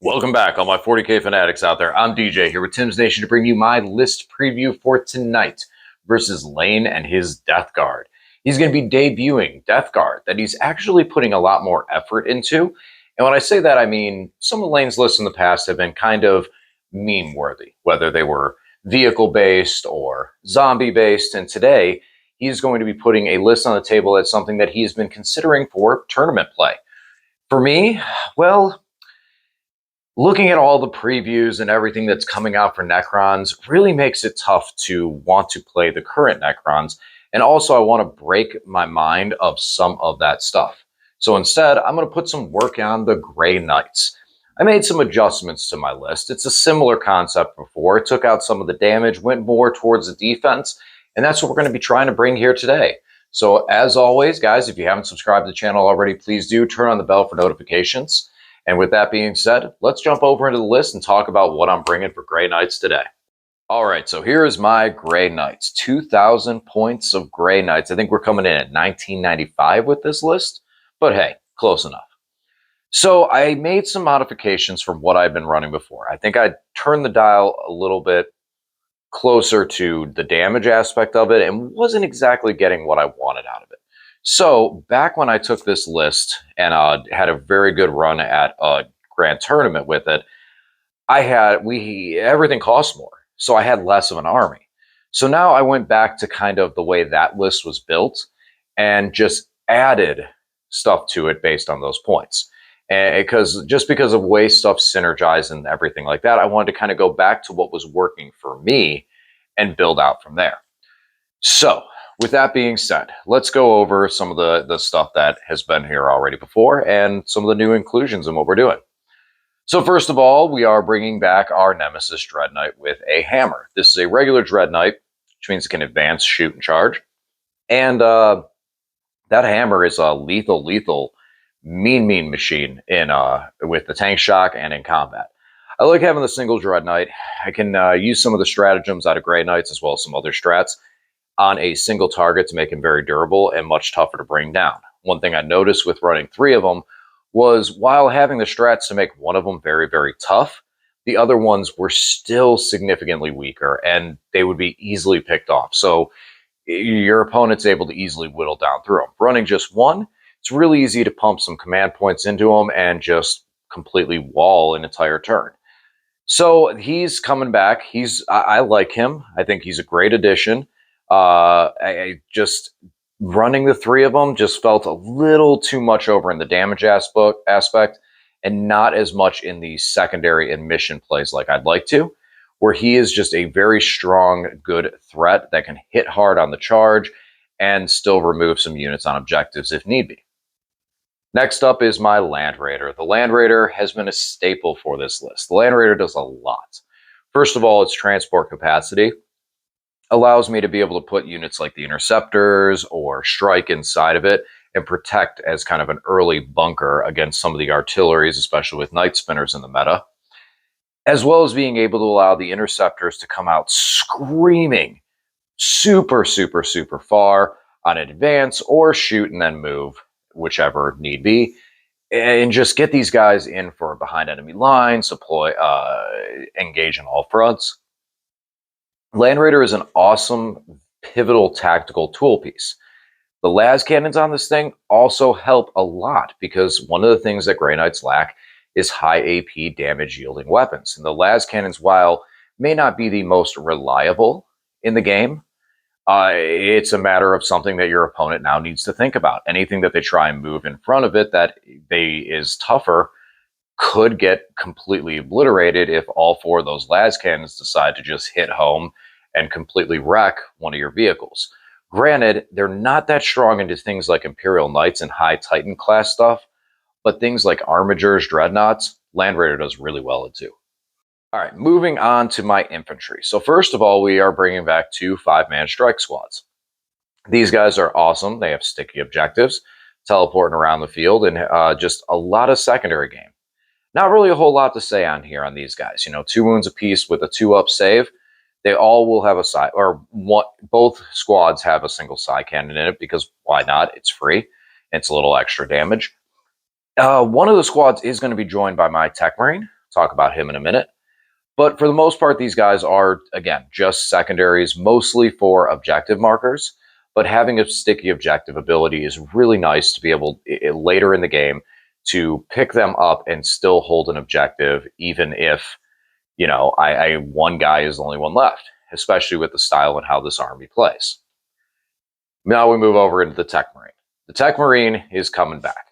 Welcome back, all my 40K fanatics out there. I'm DJ here with Tim's Nation to bring you my list preview for tonight versus Lane and his Death Guard. He's going to be debuting Death Guard that he's actually putting a lot more effort into. And when I say that, I mean some of Lane's lists in the past have been kind of meme-worthy, whether they were vehicle-based or zombie-based. And today, he's going to be putting a list on the table that's something that he's been considering for tournament play. For me, well, looking at all the previews and everything that's coming out for Necrons really makes it tough to want to play the current Necrons. And also, I want to break my mind of some of that stuff. So instead, I'm going to put some work on the Grey Knights. I made some adjustments to my list. It's a similar concept before. It took out some of the damage, went more towards the defense, and that's what we're going to be trying to bring here today. So as always, guys, if you haven't subscribed to the channel already, please do turn on the bell for notifications. And with that being said, let's jump over into the list and talk about what I'm bringing for Grey Knights today. All right, so here is my Grey Knights. 2,000 points of Grey Knights. I think we're coming in at 1995 with this list, but hey, close enough. So I made some modifications from what I've been running before. I think I turned the dial a little bit closer to the damage aspect of it and wasn't exactly getting what I wanted out of it. So back when I took this list and had a very good run at a grand tournament with it, everything cost more, so I had less of an army. So now I went back to kind of the way that list was built and just added stuff to it based on those points. And because of way stuff synergized and everything like that, I wanted to kind of go back to what was working for me and build out from there. So with that being said, let's go over some of the stuff that has been here already before and some of the new inclusions in what we're doing. So first of all, we are bringing back our Nemesis Dread Knight with a hammer. This is a regular Dread Knight, which means it can advance, shoot, and charge. And that hammer is a lethal, mean machine in with the tank shock and in combat. I like having the single Dread Knight. I can use some of the stratagems out of Grey Knights as well as some other strats on a single target to make him very durable and much tougher to bring down. One thing I noticed with running 3 of them was while having the strats to make one of them very tough, the other ones were still significantly weaker and they would be easily picked off. So your opponent's able to easily whittle down through them. Running just one, it's really easy to pump some command points into them and just completely wall an entire turn. So he's coming back. I like him. I think he's a great addition. I just running the 3 of them just felt a little too much over in the damage aspect and not as much in the secondary and mission plays like I'd like to, where he is just a very strong, good threat that can hit hard on the charge and still remove some units on objectives if need be. Next up is my Land Raider. The Land Raider has been a staple for this list. The Land Raider does a lot. First of all, its transport capacity allows me to be able to put units like the Interceptors or Strike inside of it and protect as kind of an early bunker against some of the artilleries, especially with Night Spinners in the meta, as well as being able to allow the Interceptors to come out screaming super far on advance or shoot and then move, whichever need be, and just get these guys in for behind enemy lines, engage on all fronts. Land Raider is an awesome, pivotal tactical tool piece. The las cannons on this thing also help a lot because one of the things that Grey Knights lack is high AP damage yielding weapons. And the las cannons, while may not be the most reliable in the game, it's a matter of something that your opponent now needs to think about. Anything that they try and move in front of it that is tougher could get completely obliterated if all 4 of those las cannons decide to just hit home and completely wreck one of your vehicles. Granted, they're not that strong into things like Imperial Knights and high Titan class stuff, but things like Armigers, Dreadnoughts, Land Raider does really well into. All right, moving on to my infantry. So first of all, we are bringing back 2 5-man strike squads. These guys are awesome. They have sticky objectives, teleporting around the field, and just a lot of secondary game. Not really a whole lot to say on here on these guys. 2 wounds apiece with a 2-up save. They all will have a side, or both squads have a single side cannon in it because why not? It's free. It's a little extra damage. One of the squads is going to be joined by my Tech Marine talk about him in a minute. But for the most part, these guys are, again, just secondaries, mostly for objective markers. But having a sticky objective ability is really nice to be able, later in the game, to pick them up and still hold an objective, even if, one guy is the only one left, especially with the style and how this army plays. Now we move over into the Tech Marine. The Tech Marine is coming back.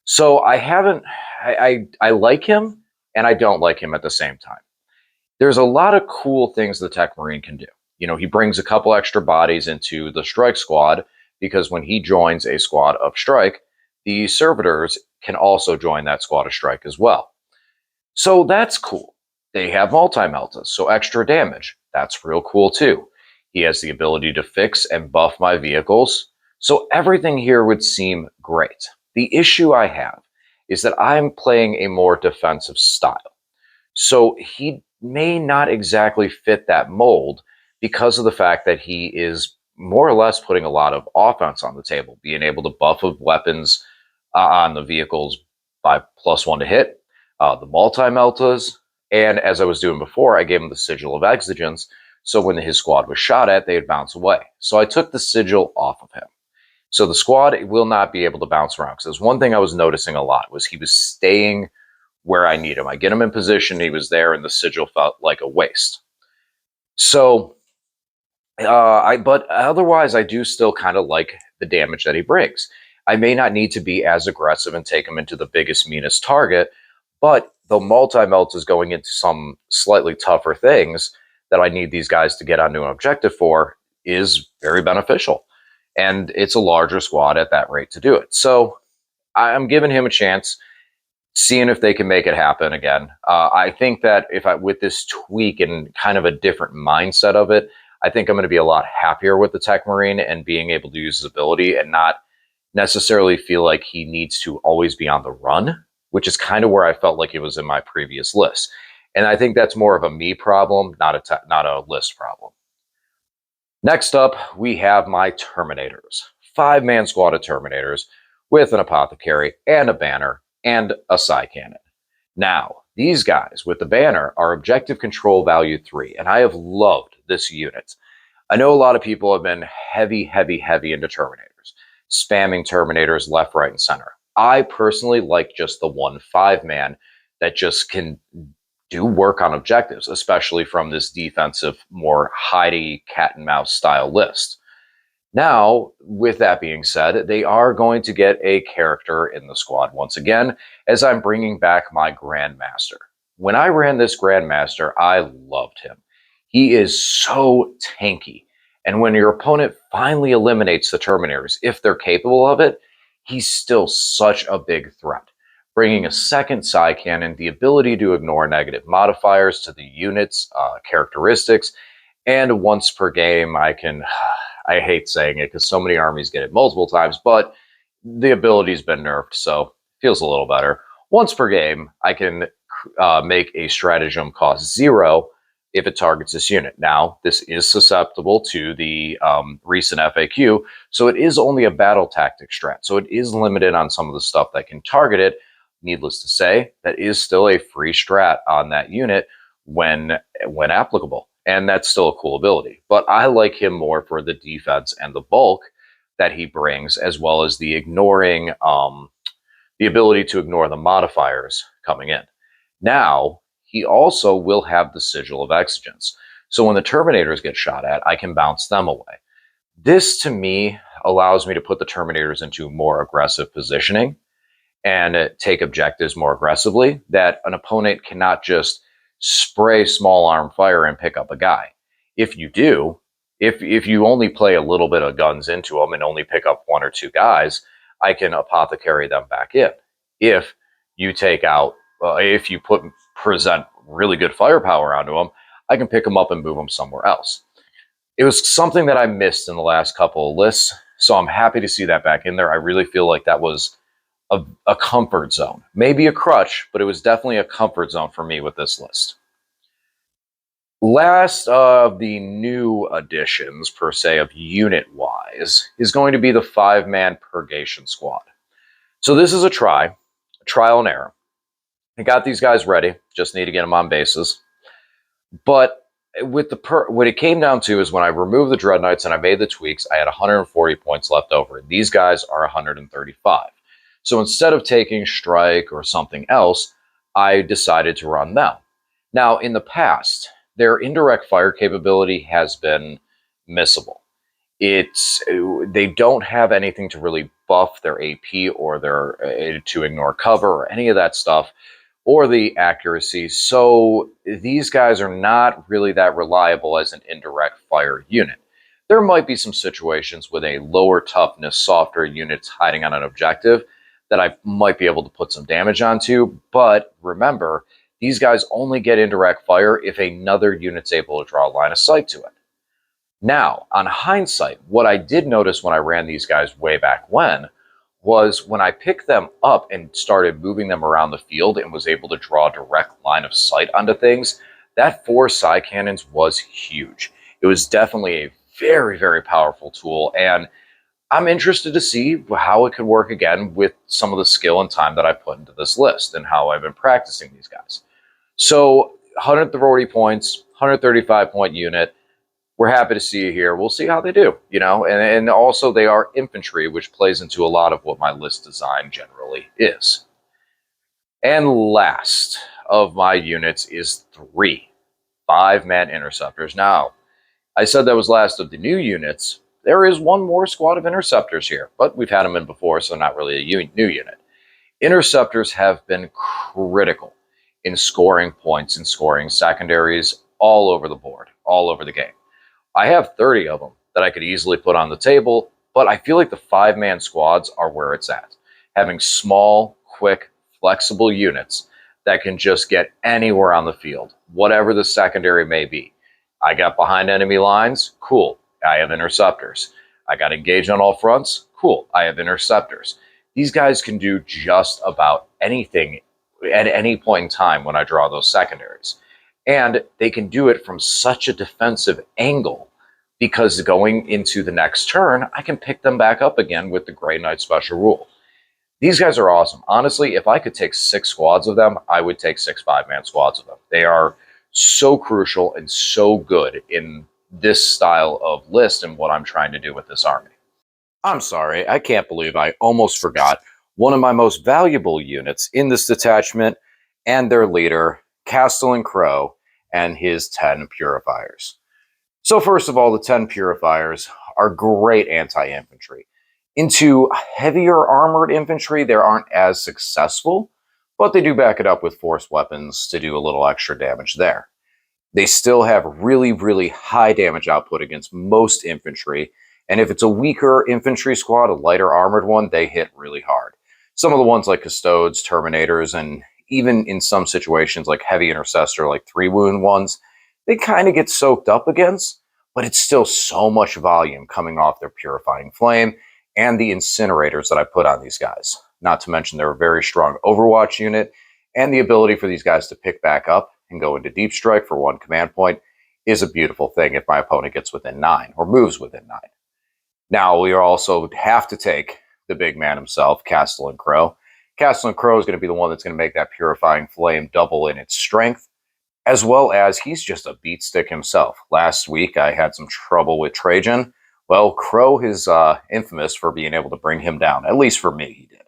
So I like him and I don't like him at the same time. There's a lot of cool things the Tech Marine can do. He brings a couple extra bodies into the Strike Squad because when he joins a squad of Strike, the Servitors can also join that squad of Strike as well. So that's cool. They have multi-meltas, so extra damage. That's real cool too. He has the ability to fix and buff my vehicles. So everything here would seem great. The issue I have is that I'm playing a more defensive style. So he may not exactly fit that mold because of the fact that he is more or less putting a lot of offense on the table, being able to buff of weapons on the vehicles by +1 to hit, the multi-meltas, and as I was doing before, I gave him the Sigil of Exigence, so when his squad was shot at, they'd bounce away. So I took the Sigil off of him. So the squad will not be able to bounce around. Because one thing I was noticing a lot was he was staying where I need him. I get him in position, he was there, and the Sigil felt like a waste. So, but otherwise, I do still kind of like the damage that he brings. I may not need to be as aggressive and take him into the biggest, meanest target, but the multi-melt is going into some slightly tougher things that I need these guys to get onto an objective for is very beneficial. And it's a larger squad at that rate to do it. So I'm giving him a chance, seeing if they can make it happen again. I think that with this tweak and kind of a different mindset of it, I think I'm going to be a lot happier with the Tech Marine and being able to use his ability and not necessarily feel like he needs to always be on the run, which is kind of where I felt like it was in my previous list. And I think that's more of a me problem, not a list problem. Next up, we have my Terminators. 5-man squad of Terminators with an Apothecary and a Banner and a Psi Cannon. Now, these guys with the Banner are objective control value 3, and I have loved this unit. I know a lot of people have been heavy into Terminators, spamming Terminators left, right, and center. I personally like just the 1 5-man that just can do work on objectives, especially from this defensive, more hidey cat and mouse style list. Now, with that being said, they are going to get a character in the squad once again, as I'm bringing back my Grandmaster. When I ran this Grandmaster, I loved him. He is so tanky. And when your opponent finally eliminates the Terminators, if they're capable of it, he's still such a big threat. Bringing a second Psi Cannon, the ability to ignore negative modifiers to the unit's characteristics, and once per game, I I hate saying it because so many armies get it multiple times, but the ability's been nerfed, so it feels a little better. Once per game, I can make a stratagem cost 0 if it targets this unit. Now, this is susceptible to the recent FAQ, so it is only a battle tactic strat, so it is limited on some of the stuff that can target it. Needless to say, that is still a free strat on that unit when applicable. And that's still a cool ability. But I like him more for the defense and the bulk that he brings, as well as the ignoring, the ability to ignore the modifiers coming in. Now, he also will have the Sigil of Exigence. So when the Terminators get shot at, I can bounce them away. This, to me, allows me to put the Terminators into more aggressive positioning and take objectives more aggressively, that an opponent cannot just spray small arm fire and pick up a guy. If you do, if you only play a little bit of guns into them and only pick up 1 or 2 guys, I can Apothecary them back in. If you take out, if you present really good firepower onto them, I can pick them up and move them somewhere else. It was something that I missed in the last couple of lists, so I'm happy to see that back in there. I really feel like that was a comfort zone. Maybe a crutch, but it was definitely a comfort zone for me with this list. Last of the new additions, per se, of unit-wise, is going to be the 5-man Purgation Squad. So this is a trial and error. I got these guys ready. Just need to get them on bases. But with what it came down to is when I removed the Dread Knights and I made the tweaks, I had 140 points left over. These guys are 135. So instead of taking Strike or something else, I decided to run them. Now, in the past, their indirect fire capability has been missable. It's They don't have anything to really buff their AP or their to ignore cover or any of that stuff or the accuracy. So these guys are not really that reliable as an indirect fire unit. There might be some situations with a lower toughness, softer units hiding on an objective that I might be able to put some damage onto. But remember, these guys only get indirect fire if another unit's able to draw a line of sight to it. Now, on hindsight, what I did notice when I ran these guys way back when I picked them up and started moving them around the field and was able to draw a direct line of sight onto things, that 4 Psy Cannons was huge. It was definitely a very, very powerful tool, and I'm interested to see how it could work again with some of the skill and time that I put into this list and how I've been practicing these guys. So 140 points, 135 point unit. We're happy to see you here. We'll see how they do, and also they are infantry, which plays into a lot of what my list design generally is. And last of my units is 3 5-man interceptors. Now, I said that was last of the new units. There is one more squad of interceptors here, but we've had them in before, so not really a new unit. Interceptors have been critical in scoring points and scoring secondaries all over the board, all over the game. I have 30 of them that I could easily put on the table, but I feel like the 5-man squads are where it's at. Having small, quick, flexible units that can just get anywhere on the field, whatever the secondary may be. I got behind enemy lines, cool, I have interceptors. I got engaged on all fronts, cool, I have interceptors. These guys can do just about anything at any point in time when I draw those secondaries. And they can do it from such a defensive angle because going into the next turn, I can pick them back up again with the Grey Knight special rule. These guys are awesome. Honestly, if I could take 6 squads of them, I would take 6 5-man squads of them. They are so crucial and so good in this style of list and what I'm trying to do with this army. I'm sorry, I can't believe I almost forgot one of my most valuable units in this detachment and their leader, Castellan Crowe, and his 10 Purifiers. So first of all, the 10 Purifiers are great anti-infantry. Into heavier armored infantry, they aren't as successful, but they do back it up with force weapons to do a little extra damage there. They still have really, really high damage output against most infantry, and if it's a weaker infantry squad, a lighter armored one, they hit really hard. Some of the ones like Custodes, Terminators, and even in some situations like Heavy Intercessor, like 3-wound ones, they kind of get soaked up against, but it's still so much volume coming off their Purifying Flame and the incinerators that I put on these guys. Not to mention they're a very strong Overwatch unit, and the ability for these guys to pick back up and go into Deep Strike for 1 command point is a beautiful thing if my opponent gets within 9 or moves within 9. Now, we also have to take the big man himself, Castellan Crowe. Castellan Crowe is going to be the one that's going to make that Purifying Flame double in its strength, as well as he's just a beat stick himself. Last week, I had some trouble with Trajan. Well, Crowe is infamous for being able to bring him down. At least for me, he did.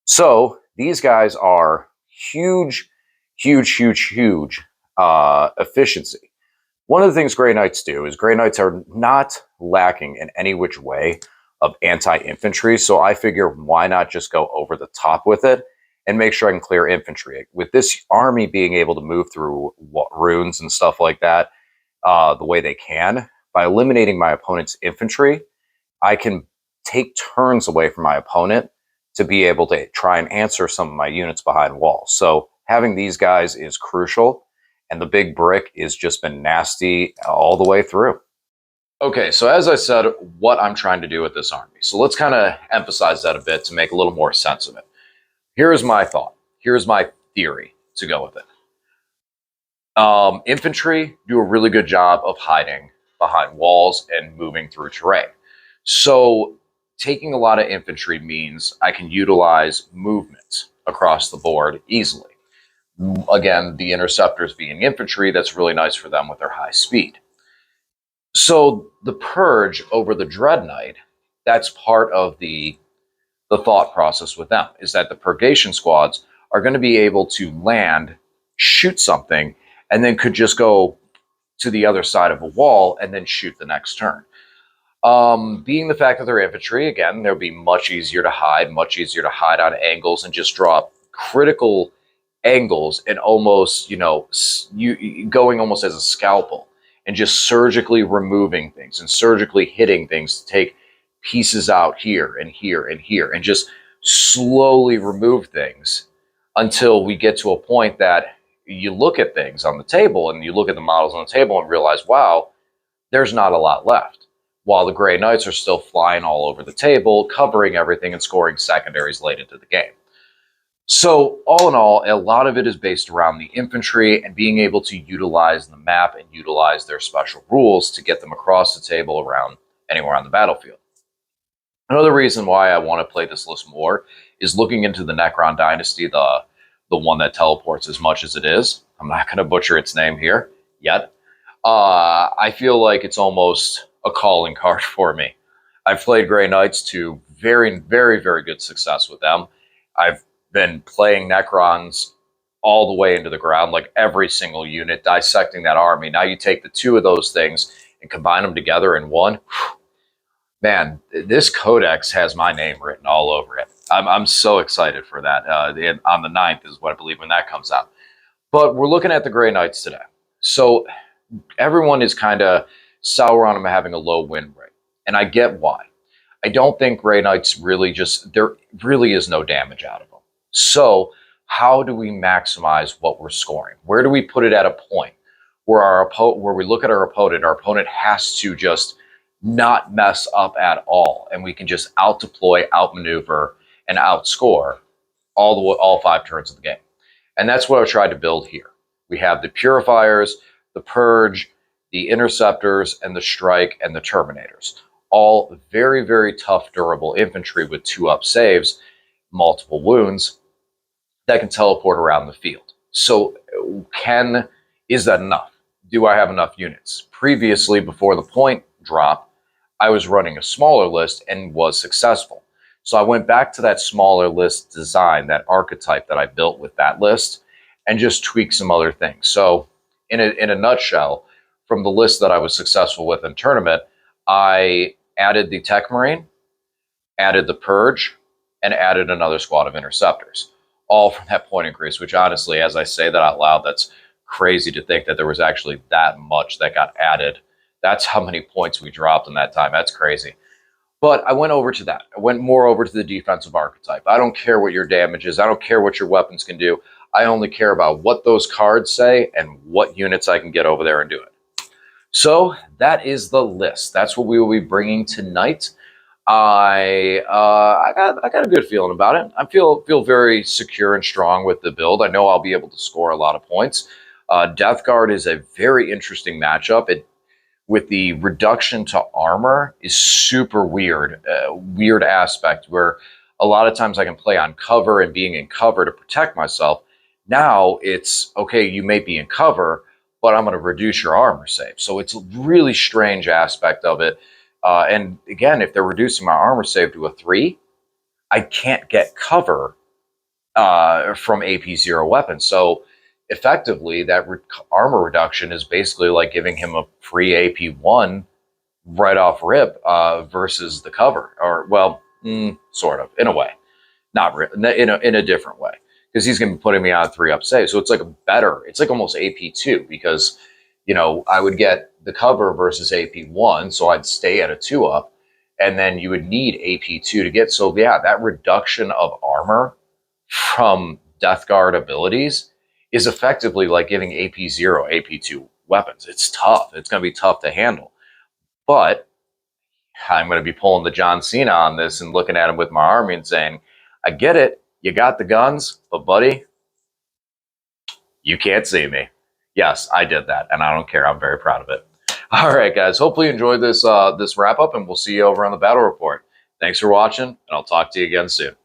So these guys are huge, huge, huge, huge efficiency. One of the things Grey Knights do is Grey Knights are not lacking in any which way of anti-infantry, so I figure why not just go over the top with it and make sure I can clear infantry. With this army being able to move through runes and stuff like that the way they can, by eliminating my opponent's infantry, I can take turns away from my opponent to be able to try and answer some of my units behind walls. So having these guys is crucial, and the big brick has just been nasty all the way through. Okay, so as I said, what I'm trying to do with this army. So let's kind of emphasize that a bit to make a little more sense of it. Here's my thought. Here's my theory to go with it. Infantry do a really good job of hiding behind walls and moving through terrain. So taking a lot of infantry means I can utilize movement across the board easily. Again, the interceptors being infantry, that's really nice for them with their high speed. So the purge over the Dread Knight, that's part of the thought process with them, is that the purgation squads are going to be able to land, shoot something, and then could just go to the other side of a wall and then shoot the next turn. Being the fact that they're infantry, again, they'll be much easier to hide on angles and just draw critical angles and almost, you going almost as a scalpel and just surgically removing things and surgically hitting things to take pieces out here and here and here and just slowly remove things until we get to a point that you look at things on the table and you look at the models on the table and realize, wow, there's not a lot left. While the Grey Knights are still flying all over the table, covering everything and scoring secondaries late into the game. So all in all, a lot of it is based around the infantry and being able to utilize the map and utilize their special rules to get them across the table around anywhere on the battlefield. Another reason why I want to play this list more is looking into the Necron Dynasty, the one that teleports as much as it is. I'm not going to butcher its name here yet. I feel like it's almost a calling card for me. I've played Grey Knights to very, very, very good success with them. I've been playing Necrons all the way into the ground, like every single unit, dissecting that army. Now you take the two of those things and combine them together in one. Man, this codex has my name written all over it. I'm so excited for that. On the 9th is what I believe when that comes out. But we're looking at the Grey Knights today. So everyone is kind of sour on them having a low win rate. And I get why. I don't think Grey Knights really there really is no damage out of them. So how do we maximize what we're scoring? Where do we put it at a point where where we look at our opponent has to just not mess up at all, and we can just out-deploy, outmaneuver, and outscore all 5 turns of the game. And that's what I tried to build here. We have the Purifiers, the Purge, the Interceptors, and the Strike, and the Terminators. All very, very tough, durable infantry with 2-up saves, multiple wounds, that can teleport around the field. So is that enough? Do I have enough units? Previously, before the point drop, I was running a smaller list and was successful. So I went back to that smaller list design, that archetype that I built with that list, and just tweaked some other things. So in a nutshell, from the list that I was successful with in tournament, I added the Tech Marine, added the Purge, and added another squad of Interceptors, all from that point increase, which honestly, as I say that out loud, that's crazy to think that there was actually that much that got added. That's how many points we dropped in that time. That's crazy. But I went over to that. I went more over to the defensive archetype. I don't care what your damage is. I don't care what your weapons can do. I only care about what those cards say and what units I can get over there and do it. So that is the list. That's what we will be bringing tonight. I got a good feeling about it. I feel very secure and strong with the build. I know I'll be able to score a lot of points. Death Guard is a very interesting matchup. With the reduction to armor is super weird, weird aspect where a lot of times I can play on cover and being in cover to protect myself. Now it's, okay, you may be in cover, but I'm going to reduce your armor save. So it's a really strange aspect of it. And again, if they're reducing my armor save to a 3, I can't get cover from AP0 weapons. So effectively, that armor reduction is basically like giving him a free AP1 right off rip versus the cover. Or, well, sort of, in a way. Not in a different way. Because he's going to be putting me on a 3-up save. So it's like it's like almost AP2 because, I would get the cover versus AP1, so I'd stay at a 2-up, and then you would need AP2 to get. So yeah, that reduction of armor from Death Guard abilities is effectively like giving AP0, AP2 weapons. It's tough. It's going to be tough to handle. But I'm going to be pulling the John Cena on this and looking at him with my army and saying, I get it. You got the guns, but buddy, you can't see me. Yes, I did that, and I don't care. I'm very proud of it. All right, guys. Hopefully you enjoyed this wrap-up, and we'll see you over on the Battle Report. Thanks for watching, and I'll talk to you again soon.